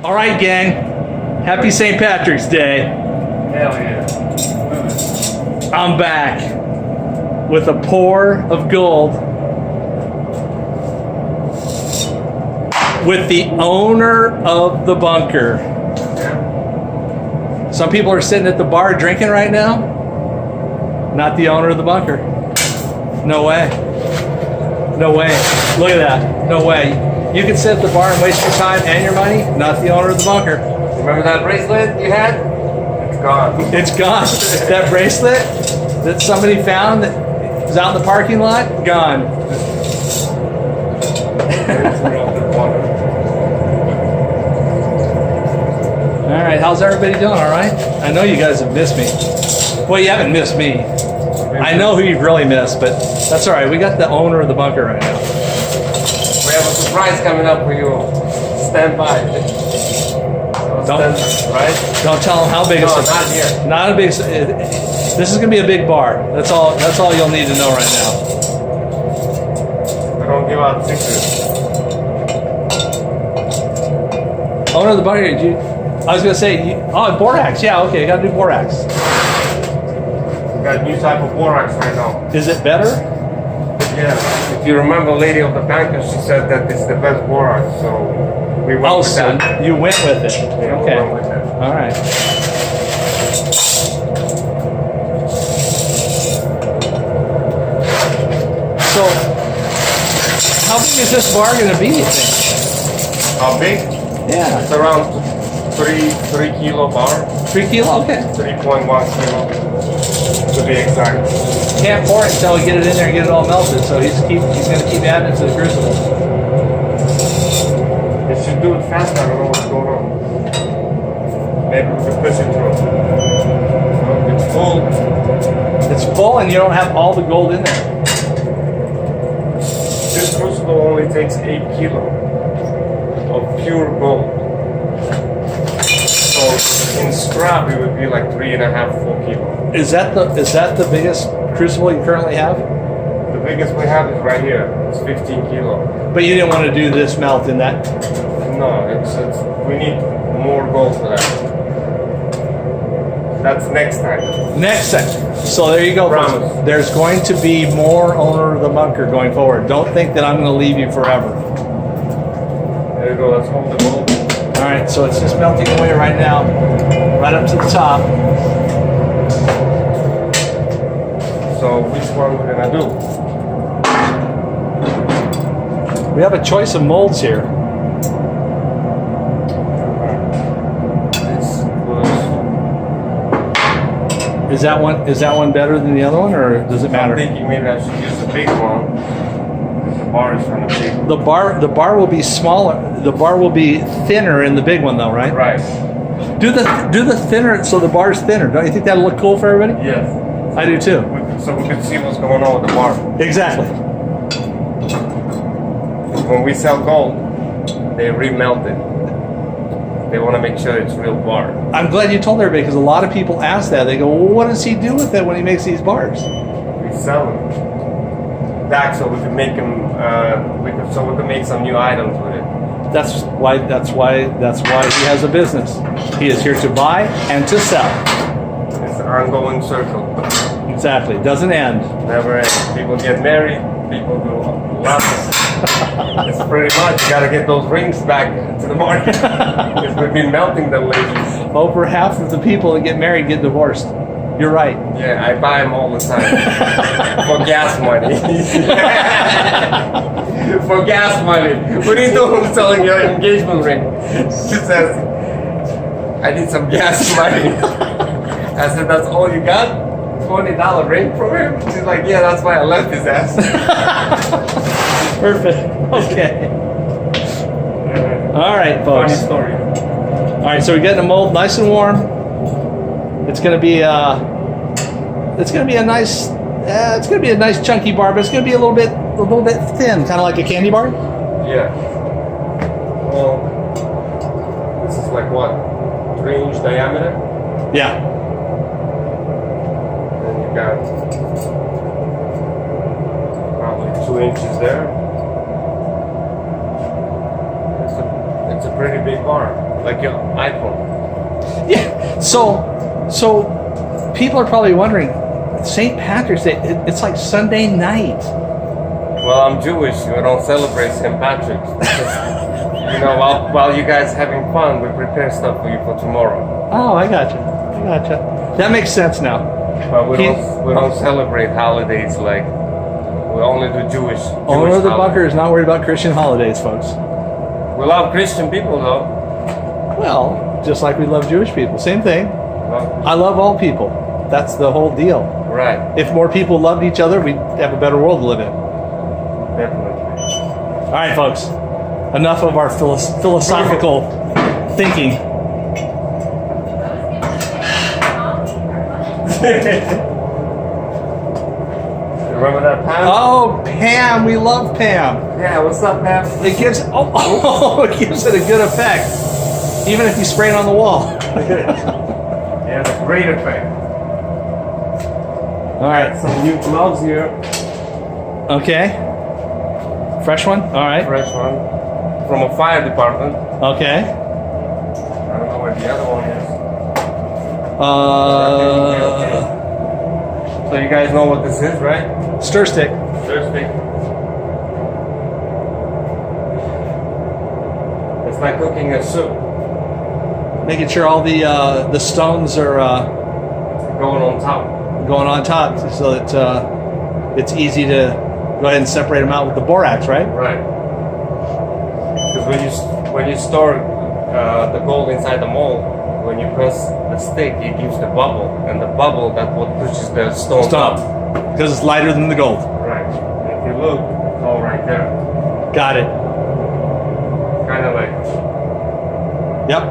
All right, gang. Happy St. Patrick's Day. Hell yeah. I'm back with a pour of gold with the owner of the bunker. Yeah. Some people are sitting at the bar drinking right now. Not the owner of the bunker. No way. No way. Look at that. No way. You can sit at the bar and waste your time and your money. Not the owner of the bunker. Remember that bracelet you had? It's gone. It's gone. That bracelet that somebody found that was out in the parking lot, gone. All right, how's everybody doing? All right? I know you guys have missed me. Well, you haven't missed me. I know who you've really missed, but that's all right. We got the owner of the bunker right now. We have a surprise coming up for you. Stand by. Right? Don't tell them how big it's. Not here. Not a big. This is gonna be a big bar. That's all. That's all you'll need to know right now. We don't give out secrets. Owner of the bunker. I was gonna say. Borax. Yeah. Okay. Got to do borax. We got a new type of borax right now. Is it better? Yeah. If you remember, lady of the banker, she said that it's the best borax. So we went with so that. you went with it. Yeah, Okay. we went with that. All right. So, how big is this bar going to be, you think? How big? Yeah. It's around 3 kilo bar. 3 kilo? Okay. 3.1 kilo to be exact. Can't pour it until we get it in there and get it all melted, so he's going to keep adding it to the crucible. It should do it fast. I don't know what's going on. Maybe we can push it through. It's full. It's full and you don't have all the gold in there. This crucible only takes 8 kilo of pure gold. So in scrap it would be like 3.5, 4 kilo. Is that the biggest crucible you currently have? The biggest we have is right here. It's 15 kilo. But you didn't want to do this melt in that. No, it's we need more gold for that. That's next time. Next time. So there you go. Promise. There's going to be more owner of the bunker going forward. Don't think that I'm going to leave you forever. There you go. Let's hold the gold. All right. So it's just melting away right now, right up to the top. So which one we're gonna do? We have a choice of molds here. This was. Is that one better than the other one, or does it matter? I'm thinking maybe I should use the big one. The bar is kind of big. The bar will be smaller. The bar will be thinner in the big one, though, right? Right. Do the thinner so the bar's thinner. Don't you think that'll look cool for everybody? Yes. I do too. So we can see what's going on with the bar. Exactly. When we sell gold, they remelt it. They want to make sure it's real bar. I'm glad you told everybody because a lot of people ask that. They go, well, what does he do with it when he makes these bars? We sell them back so we can make them. We can make some new items with it. That's why he has a business. He is here to buy and to sell. It's an ongoing circle. Exactly. Doesn't end. Never ends. People get married. People do lots. It's pretty much you gotta get those rings back to the market because we've been melting them lately. Over half of the people that get married get divorced. You're right. Yeah, I buy them all the time for gas money. For gas money. What are you doing selling your engagement ring? She says, I need some gas money. I said, that's all you got? $20 ring from him? She's like, yeah, that's why I left his ass. Perfect. Okay. All right, folks. Funny story. All right, so we're getting the mold nice and warm. It's gonna be a nice chunky bar, but it's gonna be a little bit thin, kind of like a candy bar. Yeah. Well, this is like what? 3-inch diameter? Yeah. Then you got probably 2 inches there. It's a pretty big bar, like your iPhone. Yeah. So people are probably wondering, St. Patrick's Day, it's like Sunday night. Well, I'm Jewish. We don't celebrate St. Patrick's. You know, while you guys having fun, we prepare stuff for you for tomorrow. Oh, I gotcha. That makes sense now. But we don't celebrate holidays like we only do Jewish. Owner of the bunker is not worried about Christian holidays, folks. We love Christian people, though. Well, just like we love Jewish people, same thing. Well, I love all people. That's the whole deal. right. If more people loved each other, we'd have a better world to live in. Definitely. All right, folks. Enough of our philosophical thinking. Remember that Pam? Oh, Pam, we love Pam. Yeah, what's up, Pam? It gives it gives it a good effect, even if you spray it on the wall. Yeah, it's a great effect. All right. Some new gloves here. Okay. Fresh one. All right. Fresh one. From a fire department. Okay. I don't know where the other one is. So you guys know what this is, right? Stir stick. Stir stick. It's like cooking a soup. Making sure all the stones are Going on top. going on top, so that it's easy to go ahead and separate them out with the borax, right? Right. Because when you store the gold inside the mold, when you press the stick, it gives the bubble, and the bubble that's what pushes the stones up. Because it's lighter than the gold. Right. And if you look, it's all right there. Got it. Kind of like. Yep.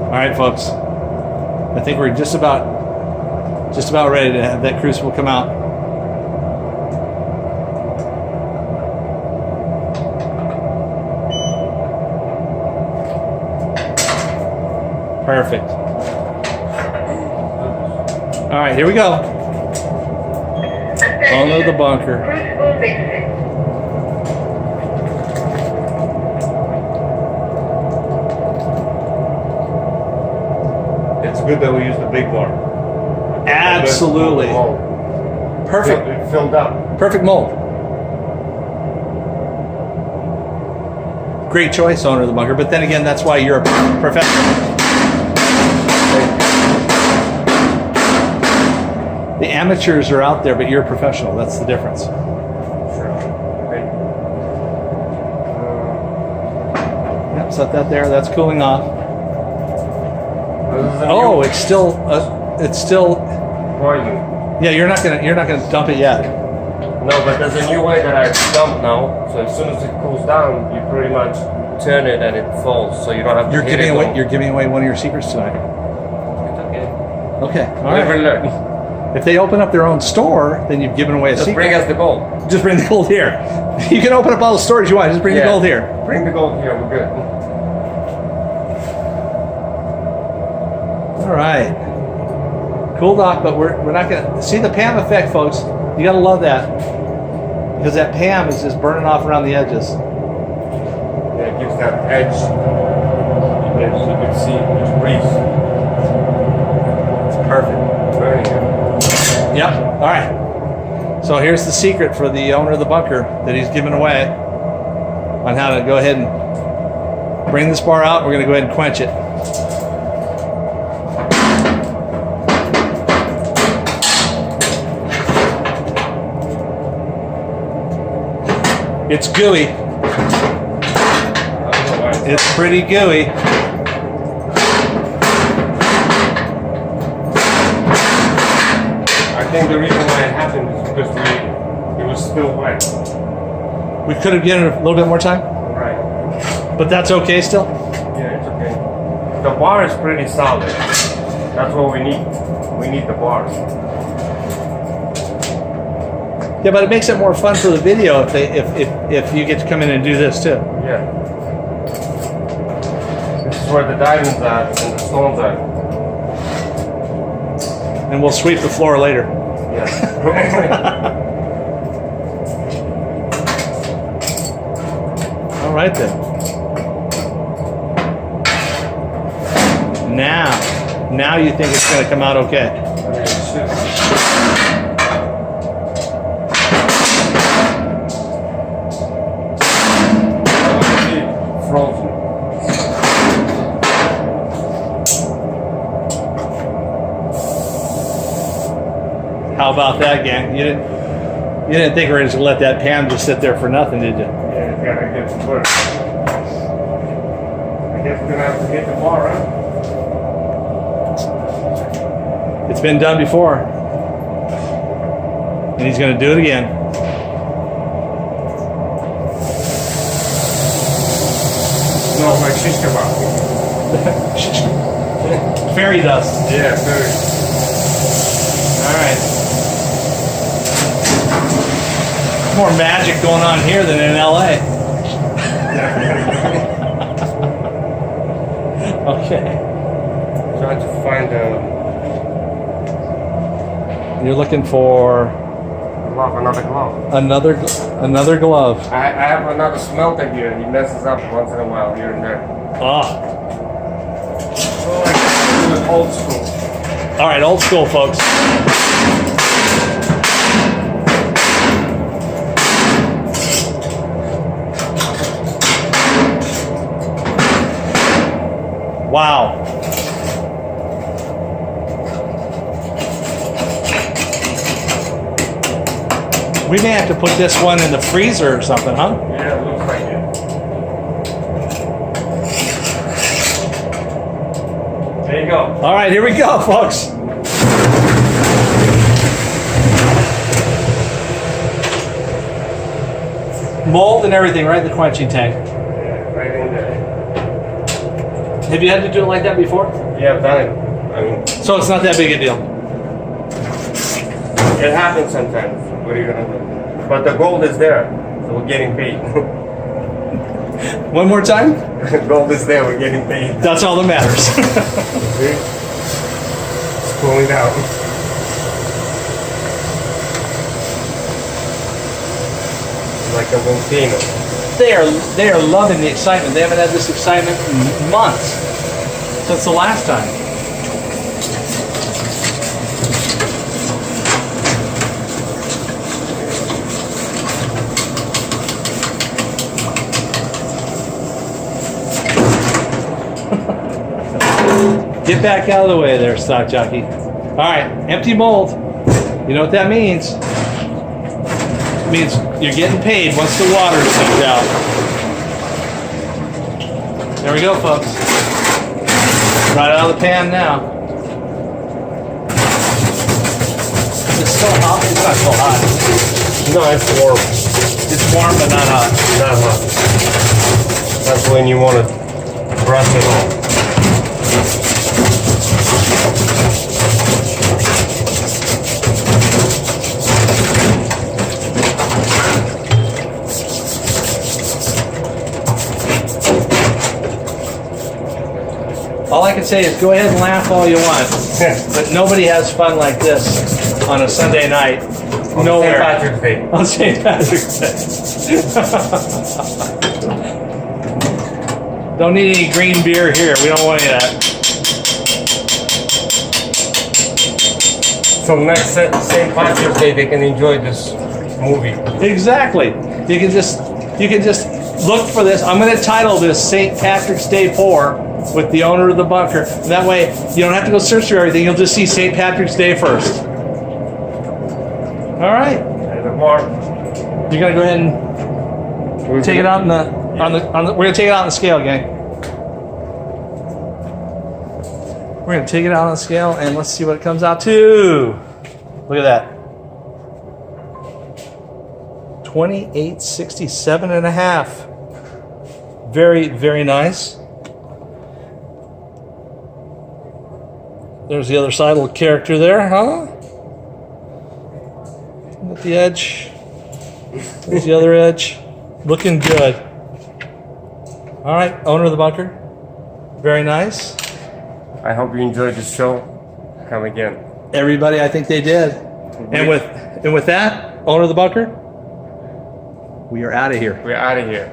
All right, folks. I think we're just about ready to have that crucible come out. Perfect. All right, here we go. Owner of the bunker. It's good that we use the big bar. Absolutely. Perfect. It filled up. Perfect mold. Great choice, owner of the bunker. But then again, that's why you're a professional. The amateurs are out there, but you're a professional. That's the difference. Sure. Okay. Yep, set that there. That's cooling off. This is a Oh, new it's still. boiling. Yeah, you're not gonna dump it yet. No, but there's a new way that I dump now. So as soon as it cools down, you pretty much turn it and it falls. So you don't have to. You're giving away one of your secrets tonight. It's okay. Okay, all Live right. and learn. If they open up their own store, then you've given away a Just secret. bring us the gold. Just bring the gold here. You can open up all the stores you want. Just bring the gold here. Bring the gold here. We're good. All right. Cool, Doc, but we're not gonna see the Pam effect, folks. You gotta love that, because that Pam is just burning off around the edges. Yeah, it gives that edge. As you can see, just breeze. It's perfect. Burning it. Yep. All right. So here's the secret for the owner of the bunker that he's giving away on how to go ahead and bring this bar out. We're gonna go ahead and quench it. It's gooey. It's pretty gooey. I think the reason why it happened is because it was still wet. We could have given it a little bit more time, Right. but that's okay still. Yeah, it's okay. The bar is pretty solid. That's what we need. We need the bars. Yeah, but it makes it more fun for the video if you get to come in and do this too. Yeah. This is where the diamonds are and the stones are. And we'll sweep the floor later. Yeah. All right then. Now you think it's going to come out okay. Okay, shit. Frozen. How about that, gang? You didn't think we were just going to let that pan just sit there for nothing, did you? Yeah, it's gotta get to work. I guess we're gonna have to get the bar, huh? It's been done before. And he's going to do it again. No, like shish kebab. Fairy dust. Yeah, very. All right. More magic going on here than in LA. Okay. Trying to find You're looking for another glove. another glove. I have another smelter here, and he messes up once in a while here and there. Ah. So I guess do it old school. All right, old school, folks. Wow. We may have to put this one in the freezer or something, huh? Yeah, it looks like it. There you go. All right, here we go, folks. Mold and everything, right in the quenching tank. Yeah, right in there. Have you had to do it like that before? Yeah, I've done it. I mean, So it's not that big a deal. it happens sometimes. What are you gonna do? But the gold is there, so we're getting paid. One more time? Gold is there, we're getting paid. That's all that matters. See? It's pulling out. Like a volcano. They are loving the excitement. They haven't had this excitement in months. Since the last time. Get back out of the way there, stock jockey. All right, empty mold. You know what that means? It means you're getting paid once the water comes out. There we go, folks. Right out of the pan now. It's so hot. It's not so hot. No, it's warm. It's warm, but not hot. Not hot. That's when you want to brush it off. All I can say is go ahead and laugh all you want, but nobody has fun like this on a Sunday night. On Nowhere. St. Patrick's Day. On St. Patrick's Day. Don't need any green beer here. We don't want any of that. So next St. Patrick's Day, they can enjoy this movie. Exactly. You can just look for this. I'm going to title this St. Patrick's Day 4 with the owner of the bunker. And that way you don't have to go search through everything. You'll just see St. Patrick's Day first. All right. And the bar. You're going to go ahead and take it out in the we're going to take it out on the scale, gang. We're going to take it out on the scale and let's see what it comes out to. Look at that. 2867 and a half. Very, very nice. There's the other side, little character there, huh? At the edge. There's the other edge. Looking good. All right, owner of the bunker. Very nice. I hope you enjoyed the show. Come again. Everybody, I think they did. And with that, owner of the bunker, we are out of here. We're out of here.